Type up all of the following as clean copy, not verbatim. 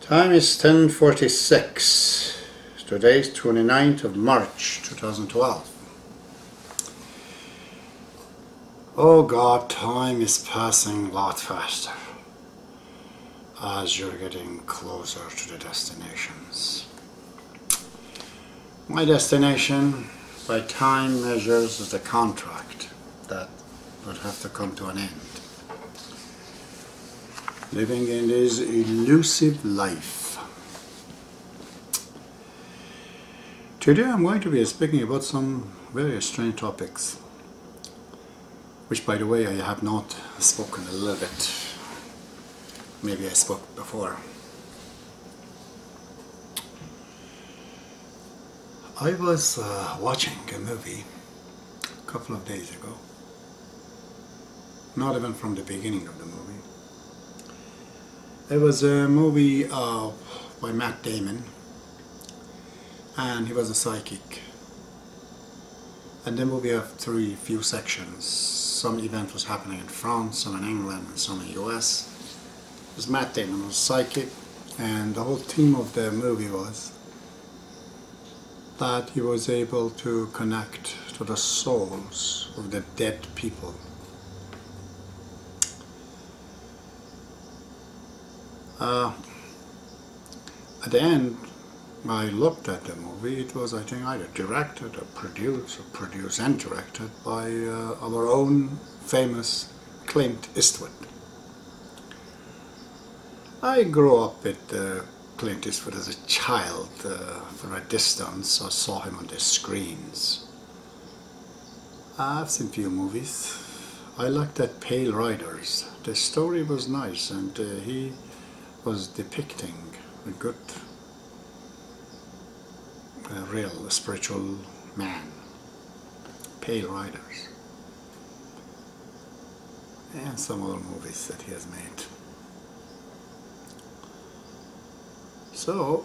Time is 10:46. Today is 29th of March 2012. Oh God, time is passing a lot faster as you're getting closer to the destinations. My destination, by time measures, is the contract that would have to come to an end. Living in this elusive life. Today I'm going to be speaking about some very strange topics, which, by the way, I have not spoken a little bit. Maybe I spoke before. I was watching a movie a couple of days ago, not even from the beginning of the movie. It was a movie by Matt Damon, and he was a psychic. And the movie had few sections. Some event was happening in France, some in England, and some in the US. It was Matt Damon was psychic, and the whole theme of the movie was that he was able to connect to the souls of the dead people. At the end, I looked at the movie. It was, I think, either directed or produced and directed by our own famous Clint Eastwood. I grew up with Clint Eastwood as a child. From a distance, I saw him on the screens. I've seen few movies. I liked that Pale Riders. The story was nice, and he was depicting a good, real spiritual man. Pale Riders. And some other movies that he has made. So,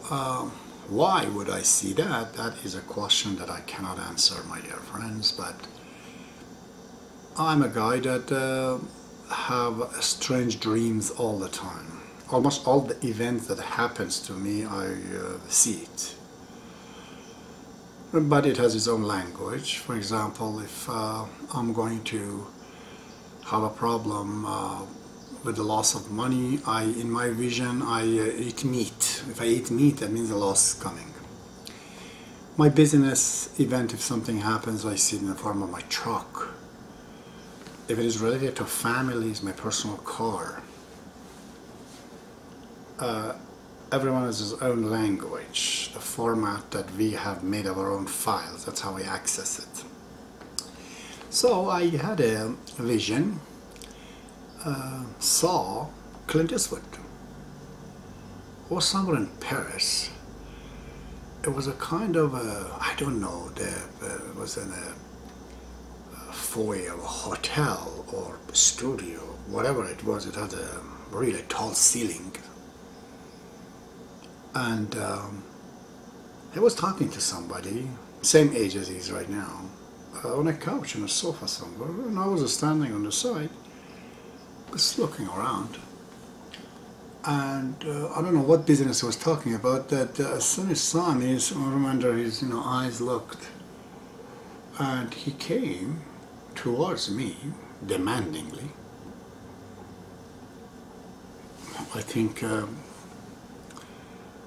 why would I see that? That is a question that I cannot answer, my dear friends, but I'm a guy that have strange dreams all the time. Almost all the events that happens to me, I see it. But it has its own language. For example, if I'm going to have a problem with the loss of money, in my vision, I eat meat. If I eat meat, that means a loss is coming. My business event, if something happens, I see it in the form of my truck. If it is related to family, it's my personal car. Everyone has his own language, the format that we have made our own files. That's how we access it. So I had a vision, saw Clint Eastwood. Or somewhere in Paris. It was a kind of I don't know, it was in a foyer of a hotel or studio, whatever it was. It had a really tall ceiling. And I was talking to somebody, same age as he is right now, on a couch on a sofa somewhere, and I was standing on the side, just looking around. And I don't know what business he was talking about, that as soon as he saw me, I remember his eyes looked, and he came towards me, demandingly. I think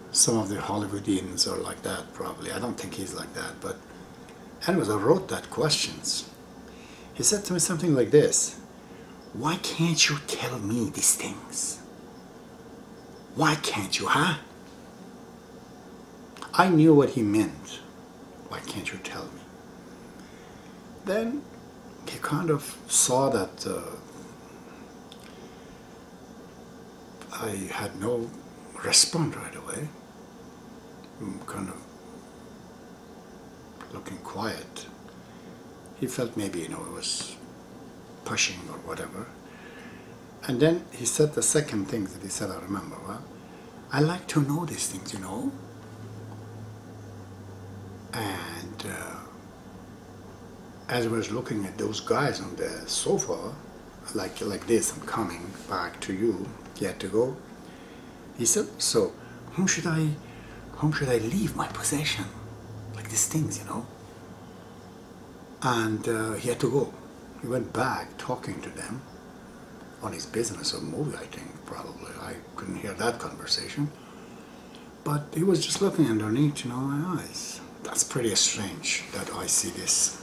some of the Hollywoodians are like that, probably. I don't think he's like that, but anyways, I wrote that questions. He said to me something like this: "Why can't you tell me these things? Why can't you, huh?" I knew what he meant. Why can't you tell me? Then he kind of saw that I had no response right away. I'm kind of looking quiet. He felt maybe, it was pushing or whatever. And then he said the second thing that he said, I remember, well, I like to know these things, And as I was looking at those guys on the sofa, like this, I'm coming back to you, yet to go. He said, so whom should I leave my possession? Like these things, you know. And he had to go. He went back talking to them on his business or movie, I think, probably. I couldn't hear that conversation. But he was just looking underneath, you know, my eyes. That's pretty strange that I see this.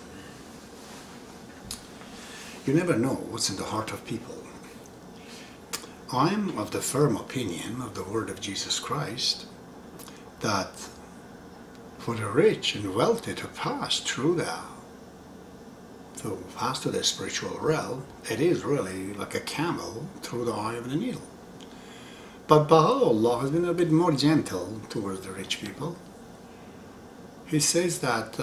You never know what's in the heart of people. I'm of the firm opinion of the word of Jesus Christ that for the rich and wealthy to pass through to the spiritual realm, it is really like a camel through the eye of the needle. But Baha'u'llah has been a bit more gentle towards the rich people. He says that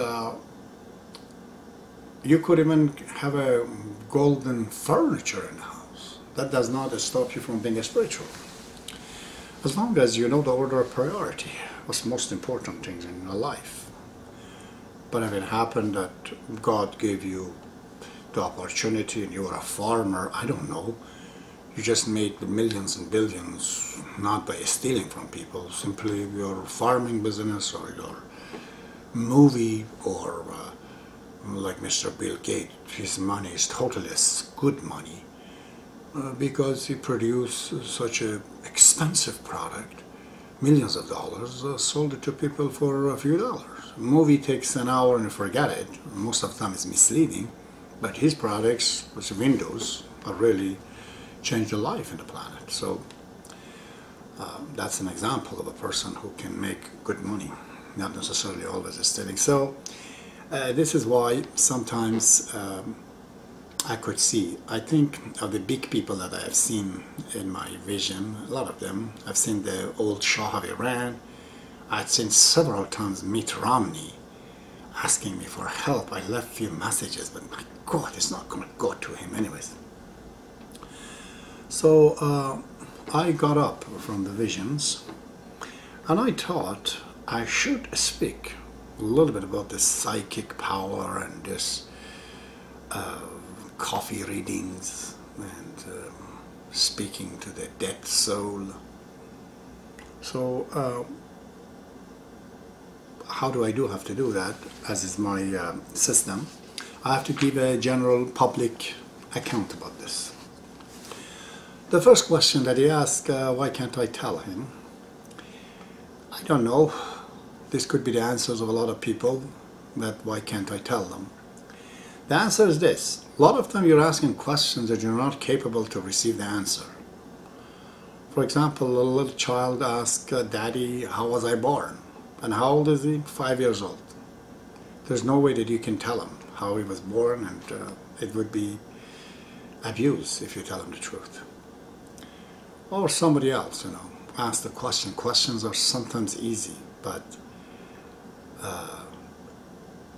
you could even have a golden furniture in the house. That does not stop you from being a spiritual. As long as you know the order of priority, what's the most important things in your life. But if it happened that God gave you the opportunity and you were a farmer, I don't know, you just made millions and billions, not by stealing from people, simply your farming business or your movie or like Mr. Bill Gates, his money is totally good money because he produced such an expensive product, millions of dollars, sold it to people for a few dollars. A movie takes an hour and you forget it. Most of the time it's misleading, but his products, which Windows, are really changed the life in the planet. So that's an example of a person who can make good money, not necessarily always stealing. So this is why sometimes I could see, I think of the big people that I have seen in my vision, a lot of them. I've seen the old Shah of Iran. I've seen several times Mitt Romney asking me for help. I left few messages, but my God, it's not going to go to him anyways. So I got up from the visions and I thought I should speak a little bit about this psychic power and this coffee readings and speaking to the dead soul. So how do I have to do that, as is my system? I have to give a general public account about this. The first question that he asked, why can't I tell him? I don't know. This could be the answers of a lot of people, that why can't I tell them? The answer is this. A lot of time you're asking questions that you're not capable to receive the answer. For example, a little child asks, Daddy, how was I born? And how old is he? 5 years old. There's no way that you can tell him how he was born, and it would be abuse if you tell him the truth. Or somebody else, you know, ask the question. Questions are sometimes easy, but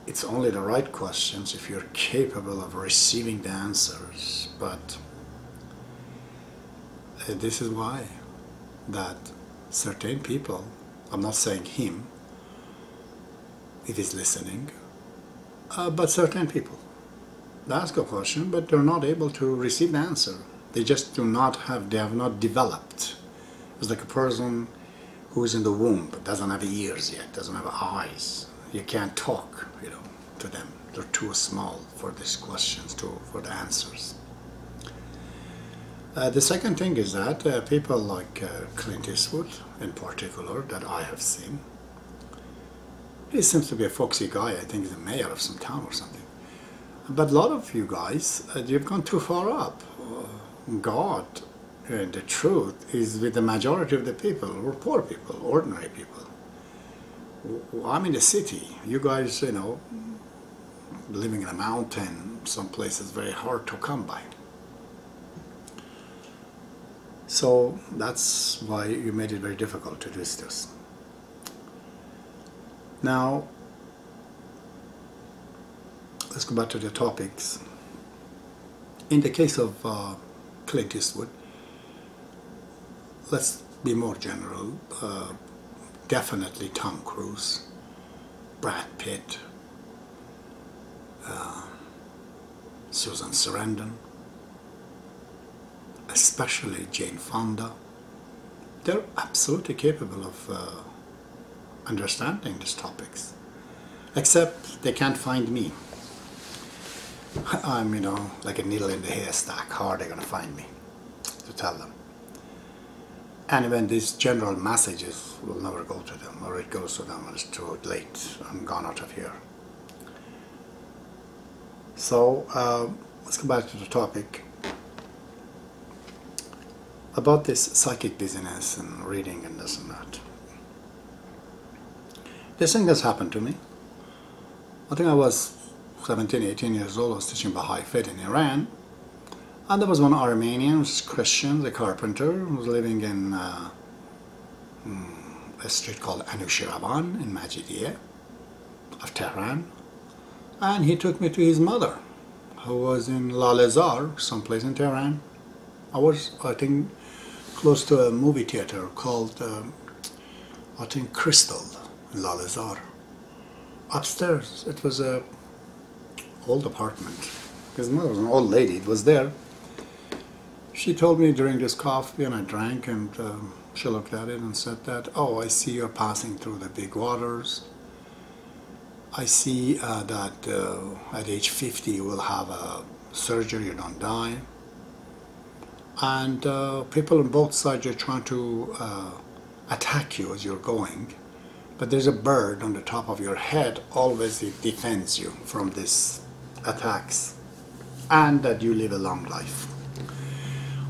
it's only the right questions if you're capable of receiving the answers. But this is why that certain people, I'm not saying him, if he's listening, but certain people, they ask a question, but they're not able to receive the answer. They just do not have, they have not developed. It's like a person who is in the womb but doesn't have ears yet, doesn't have eyes. You can't talk, you know, to them. They're too small for these questions, for the answers. The second thing is that people like Clint Eastwood, in particular, that I have seen, he seems to be a foxy guy. I think he's the mayor of some town or something. But a lot of you guys, you've gone too far up. God, the truth, is with the majority of the people, or poor people, ordinary people. I'm in the city. You guys, you know, living in a mountain, some places very hard to come by. So that's why you made it very difficult to do this. Now, let's go back to the topics. In the case of Clint Eastwood, let's be more general. Definitely Tom Cruise, Brad Pitt, Susan Sarandon, especially Jane Fonda, they're absolutely capable of understanding these topics, except they can't find me. I'm, like a needle in the haystack. How are they going to find me to tell them? And when these general messages will never go to them, or it goes to them and it's too late, I'm gone out of here. So let's go back to the topic about this psychic business and reading and this and that. This thing has happened to me. I think I was 17, 18 years old. I was teaching Baha'i faith in Iran. And there was one Armenian, who's Christian, a carpenter, who was living in a street called Anushiravan in Majidiyeh of Tehran. And he took me to his mother, who was in Lalezar, someplace in Tehran. I was, I think, close to a movie theater called, I think, Crystal in Lalezar. Upstairs, it was a old apartment. His mother was an old lady, it was there. She told me during this coffee, and I drank, and she looked at it and said that, oh, I see you're passing through the big waters. I see that at age 50 you will have a surgery, you don't die. And people on both sides are trying to attack you as you're going. But there's a bird on the top of your head, always it defends you from these attacks. And that you live a long life.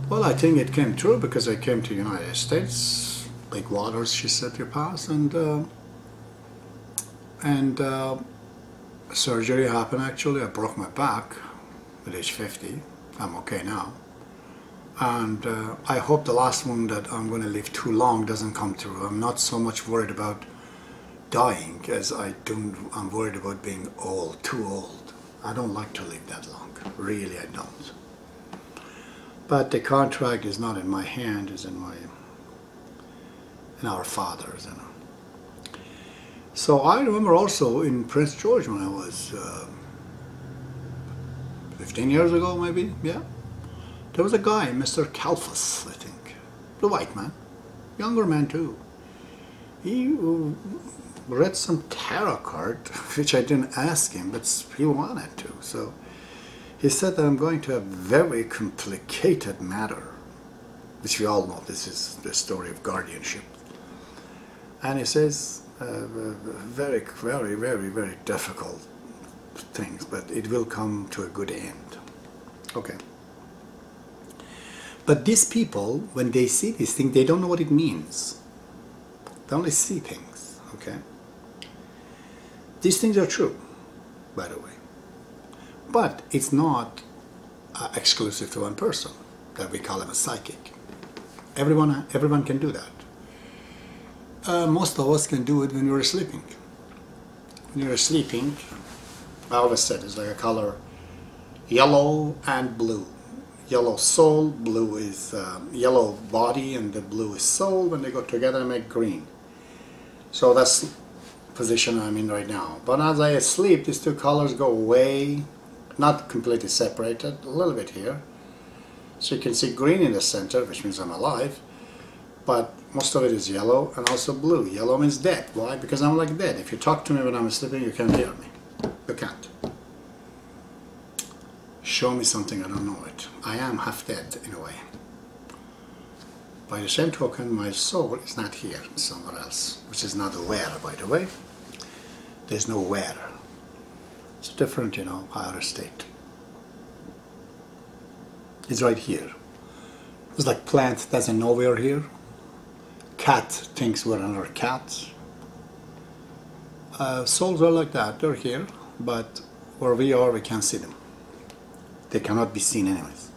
Well, I think it came true because I came to the United States, big waters, she said, you pass, and surgery happened actually. I broke my back at age 50. I'm okay now. And I hope the last one that I'm going to live too long doesn't come through. I'm not so much worried about dying as I'm worried about being old, too old. I don't like to live that long. Really, I don't. But the contract is not in my hand, it's in our Father's, So I remember also in Prince George when I was 15 years ago, maybe, yeah. There was a guy, Mr. Kalfas, I think, the white man, younger man too. He read some tarot card, which I didn't ask him, but he wanted to. So he said that I'm going to a very complicated matter, which we all know, this is the story of guardianship. And he says very, very, very, very difficult things, but it will come to a good end. Okay. But these people, when they see these things, they don't know what it means. They only see things, okay? These things are true, by the way. But it's not exclusive to one person, that we call him a psychic. Everyone can do that. Most of us can do it when we're sleeping. When you're sleeping, I always said it's like a color yellow and blue. Yellow soul, blue is yellow body, and the blue is soul. When they go together, they make green. So that's the position I'm in right now. But as I sleep, these two colors go away, not completely separated, a little bit here. So you can see green in the center, which means I'm alive. But most of it is yellow and also blue. Yellow means dead. Why? Because I'm like dead. If you talk to me when I'm sleeping, you can't hear me. You can't. Show me something, I don't know it. I am half dead in a way. By the same token, my soul is not here, it's somewhere else, which is not aware, by the way. There's no where. It's a different, higher state. It's right here. It's like plant doesn't know we're here. Cat thinks we're another cat. Souls are like that, they're here, but where we are, we can't see them. They cannot be seen anyways.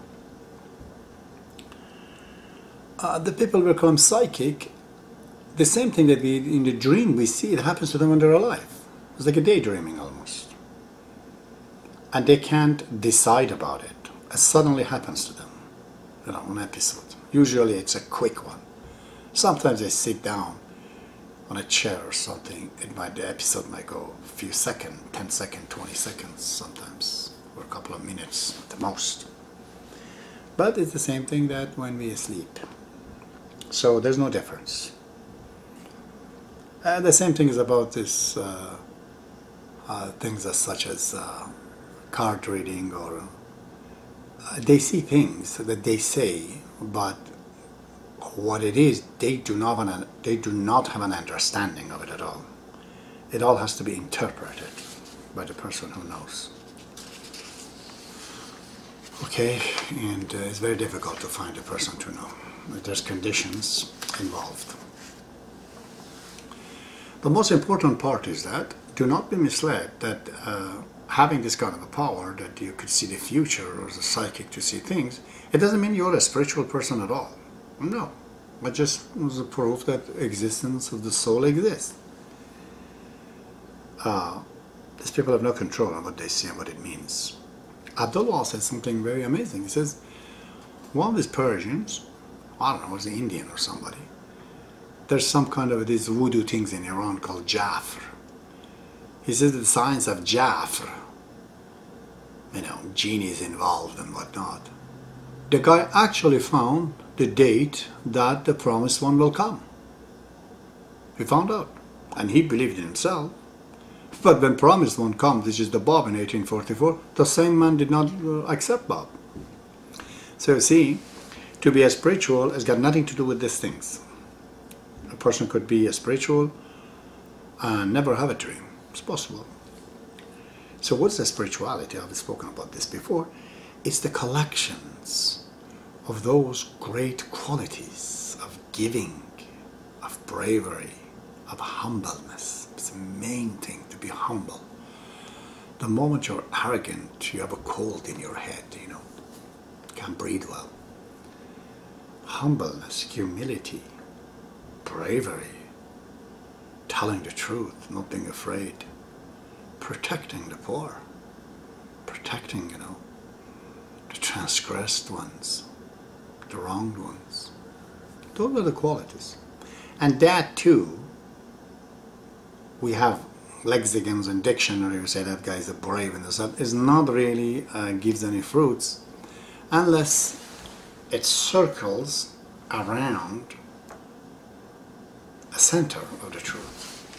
The people who become psychic, the same thing that we in the dream we see, it happens to them when they're alive. It's like a daydreaming almost. And they can't decide about it. It suddenly happens to them, an episode. Usually it's a quick one. Sometimes they sit down on a chair or something, the episode might go a few seconds, 10 seconds, 20 seconds sometimes, or a couple of minutes at the most. But it's the same thing that when we sleep. So there's no difference. The same thing is about this things such as card reading, or they see things that they say, but what it is, they do not have an understanding of it at all. It all has to be interpreted by the person who knows. Okay, and it's very difficult to find a person to know. There's conditions involved. The most important part is that do not be misled that having this kind of a power, that you could see the future or as a psychic to see things, it doesn't mean you're a spiritual person at all. No, it just was a proof that existence of the soul exists. These people have no control on what they see and what it means. Abdullah said something very amazing. He says, one of these Persians, I don't know, it was an Indian or somebody, there's some kind of these voodoo things in Iran called Jafr. He says the science of Jafr, you know, genies involved and whatnot. The guy actually found the date that the promised one will come. He found out, and he believed in himself. But when promised one comes, which is the Bab in 1844, the same man did not accept Bab. So you see, to be a spiritual has got nothing to do with these things. A person could be a spiritual and never have a dream. It's possible. So what's the spirituality? I've spoken about this before. It's the collections of those great qualities of giving, of bravery, of humbleness. It's the main thing, to be humble. The moment you're arrogant, you have a cold in your head, you know, can't breathe well. Humbleness, humility, bravery, telling the truth, not being afraid, protecting the poor, protecting, you know, the transgressed ones, the wronged ones. Those are the qualities. And that too, we have lexicons and dictionary who say that guy is a brave and this is not really gives any fruits unless it circles around a center of the truth,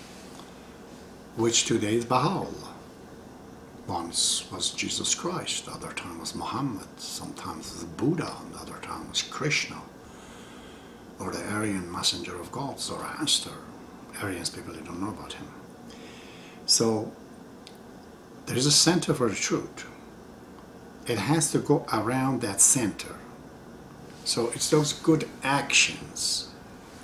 which today is Baha'i. Once was Jesus Christ, the other time was Muhammad, sometimes was Buddha, and the other time was Krishna, or the Aryan messenger of God, Zoroaster. Aryans, people, they don't know about him. So there is a center for the truth. It has to go around that center. So it's those good actions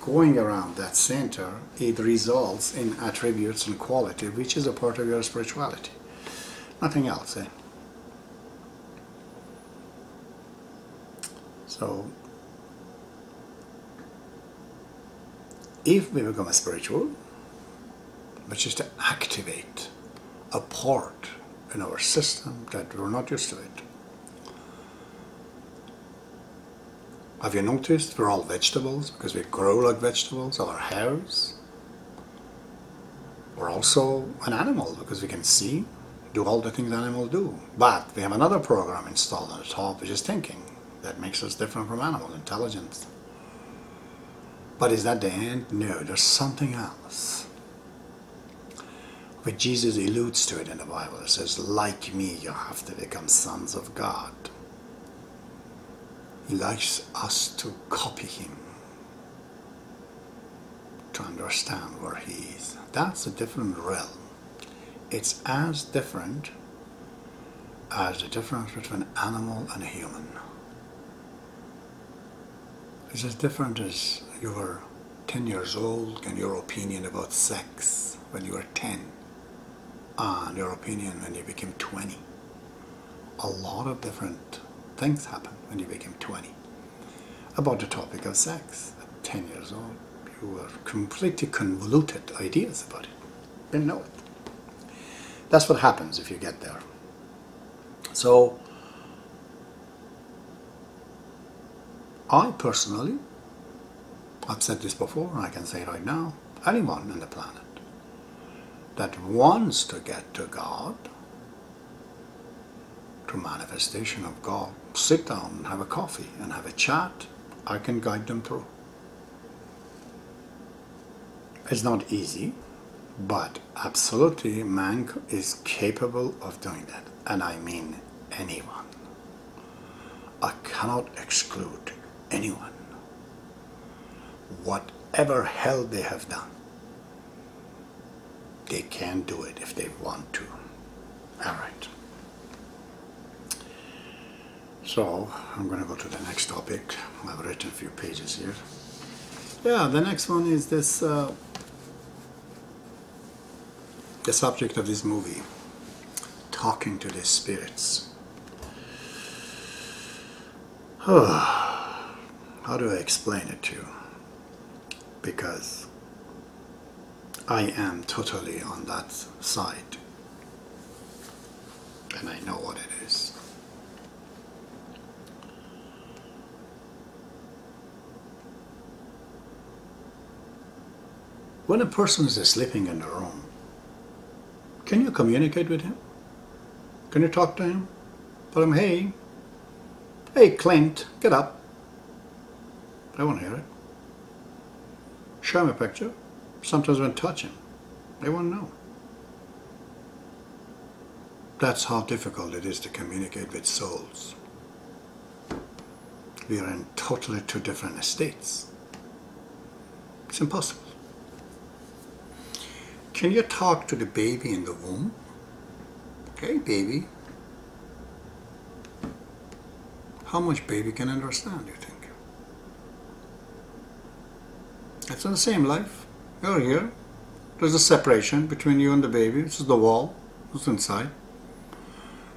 going around that center, it results in attributes and quality, which is a part of your spirituality. Nothing else, eh? So if we become a spiritual, which is to activate a part in our system that we're not used to it. Have you noticed we're all vegetables because we grow like vegetables, our hairs? We're also an animal because we can see, do all the things animals do. But we have another program installed on the top, which is thinking, that makes us different from animals, intelligence. But is that the end? No, there's something else. But Jesus alludes to it in the Bible. It says, like me, you have to become sons of God. He likes us to copy him, to understand where he is. That's a different realm. It's as different as the difference between an animal and a human. It's as different as you were 10 years old and your opinion about sex when you were 10 and your opinion when you became 20. A lot of different things happen when you became 20. About the topic of sex, at 10 years old, you were completely convoluted ideas about it. Didn't know it. That's what happens if you get there. So, I personally, I've said this before and I can say it right now, anyone on the planet that wants to get to God, to manifestation of God, sit down and have a coffee and have a chat, I can guide them through. It's not easy, but absolutely man is capable of doing that. And I mean anyone. I cannot exclude anyone. Whatever hell they have done, they can do it if they want to. All right. So I'm going to go to the next topic. I've written a few pages here. Yeah, the next one is this, the subject of this movie, talking to the spirits. How do I explain it to you? Because I am totally on that side, and I know what it is. When a person is sleeping in a room, can you communicate with him? Can you talk to him? Tell him, hey, Clint, get up. I won't hear it. Show him a picture. Sometimes when touch him, they won't know. That's how difficult it is to communicate with souls. We are in totally two different states. It's impossible. Can you talk to the baby in the womb? Okay, baby. How much baby can understand, you think? It's in the same life. You're here. There's a separation between you and the baby. This is the wall. What's inside?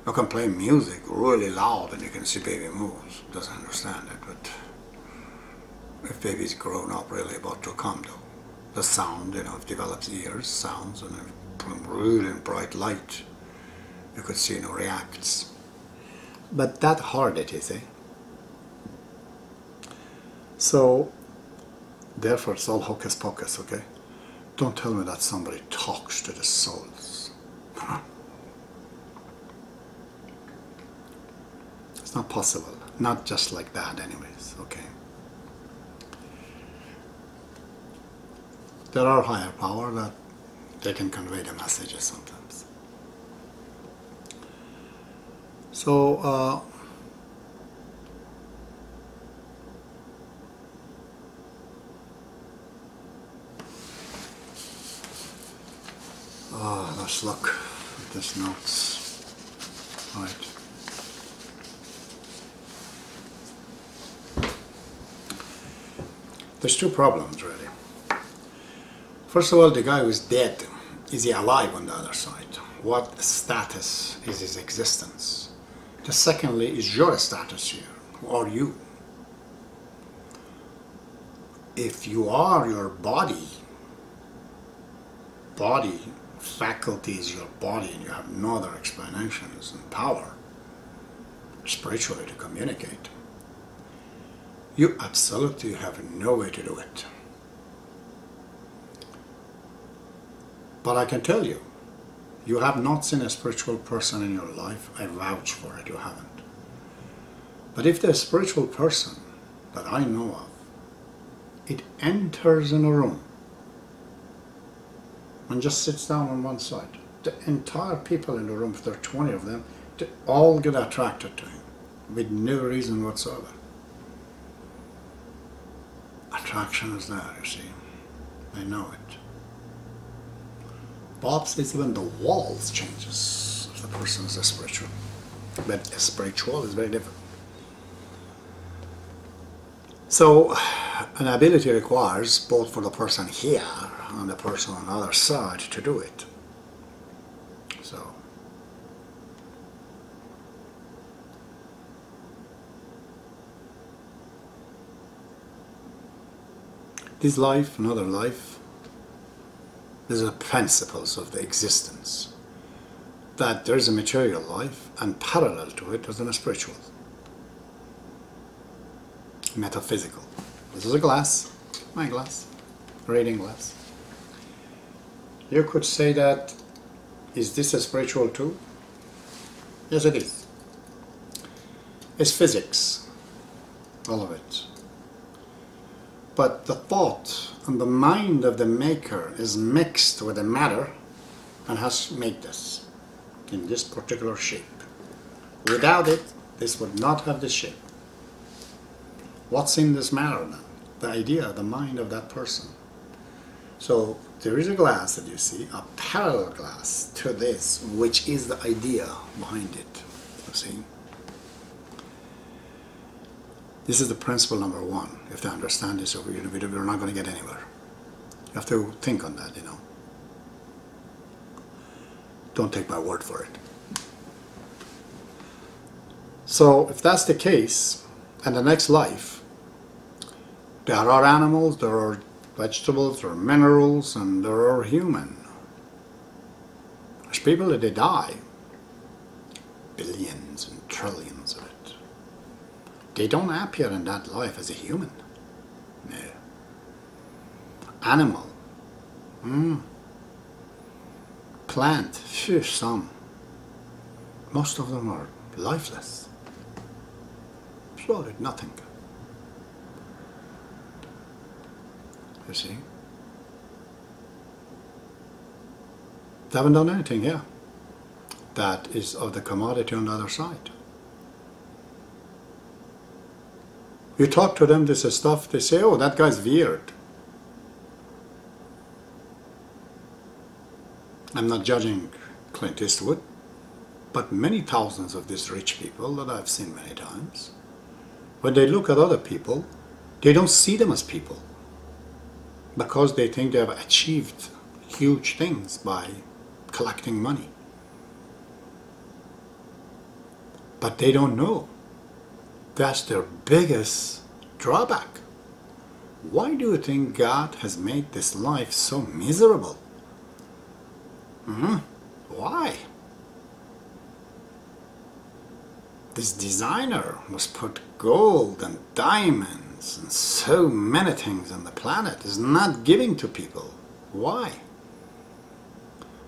You can play music really loud and you can see baby moves. Doesn't understand it, but if baby's grown up, really about to come though. The sound, you know, it develops ears, sounds, and then put them really in bright light. You could see, you know, reacts. But that hard it is, eh? So, therefore it's all hocus pocus, okay? Don't tell me that somebody talks to the souls. It's not possible. Not just like that anyways, okay? There are higher power that they can convey the messages sometimes. So, let's look at these notes. Right. There's two problems really. First of all, the guy who is dead, is he alive on the other side? What status is his existence? The secondly, is your status here? Who are you? If you are your body faculty is your body and you have no other explanations and power spiritually to communicate, you absolutely have no way to do it. But I can tell you, you have not seen a spiritual person in your life. I vouch for it, you haven't. But if the spiritual person that I know of, it enters in a room and just sits down on one side, the entire people in the room, if there are 20 of them, they all get attracted to him with no reason whatsoever. Attraction is there, you see. They know it. Bob says even the walls changes if the person is a spiritual. But a spiritual is very different. So an ability requires both for the person here and the person on the other side to do it. So this life, another life, these are principles of the existence. That there is a material life, and parallel to it is a spiritual, metaphysical. This is a glass, my glass, reading glass. You could say that, is this a spiritual too? Yes, it is. It's physics, all of it. But the thought and the mind of the maker is mixed with the matter and has made this in this particular shape. Without it, this would not have the shape. What's in this matter then? The idea, the mind of that person. So there is a glass that you see, a parallel glass to this, which is the idea behind it. You see? This is the principle number one. You have to understand this, or we're not going to get anywhere. You have to think on that, you know. Don't take my word for it. So if that's the case, in the next life, there are animals, there are vegetables, there are minerals, and there are human. There's people that they die, billions and trillions of it. They don't appear in that life as a human. No. Animal. Plant. Fish, some. Most of them are lifeless. Solid, nothing. You see? They haven't done anything here. That is of the commodity on the other side. You talk to them, this is stuff, they say, oh, that guy's weird. I'm not judging Clint Eastwood, but many thousands of these rich people that I've seen many times, when they look at other people, they don't see them as people because they think they have achieved huge things by collecting money. But they don't know. That's their biggest drawback. Why do you think God has made this life so miserable? Why? This designer must put gold and diamonds and so many things on the planet is not giving to people. Why?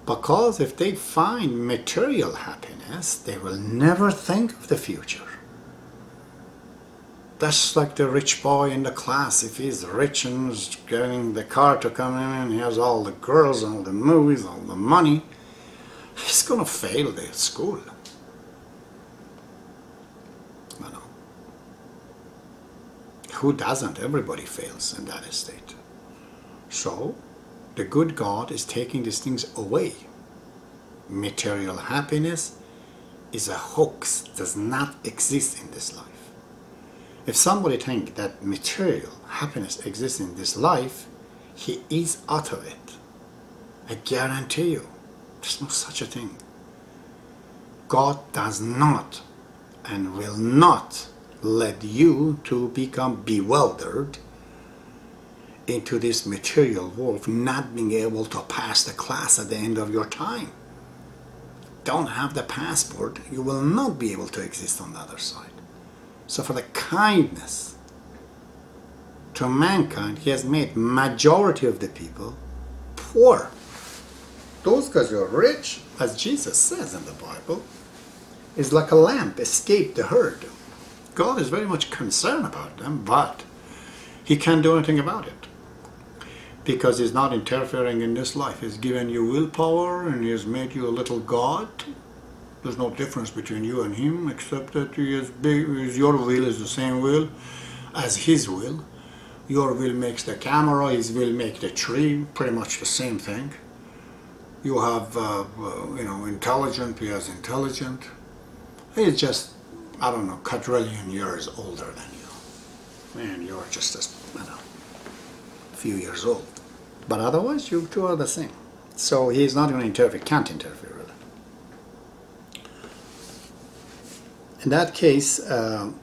Because if they find material happiness, they will never think of the future. That's like the rich boy in the class. If he's rich and is getting the car to come in and he has all the girls, all the movies, all the money, he's going to fail the school. You know. Who doesn't? Everybody fails in that estate. So, the good God is taking these things away. Material happiness is a hoax, does not exist in this life. If somebody thinks that material happiness exists in this life, he is out of it. I guarantee you, there's no such a thing. God does not and will not let you to become bewildered into this material world, not being able to pass the class at the end of your time. Don't have the passport, you will not be able to exist on the other side. So for the kindness to mankind, he has made majority of the people poor. Those guys who are rich, as Jesus says in the Bible, is like a lamb escaped the herd. God is very much concerned about them, but he can't do anything about it. Because he's not interfering in this life. He's given you willpower and he has made you a little God. There's no difference between you and him except that your will is the same will as his will. Your will makes the camera, his will makes the tree, pretty much the same thing. You have, intelligent, he has intelligent. He's just, I don't know, quadrillion years older than you. And you're just a few years old. But otherwise, you two are the same. So he's not going to interfere, can't interfere really. In that case, that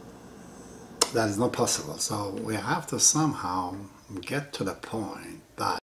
is not possible. So we have to somehow get to the point that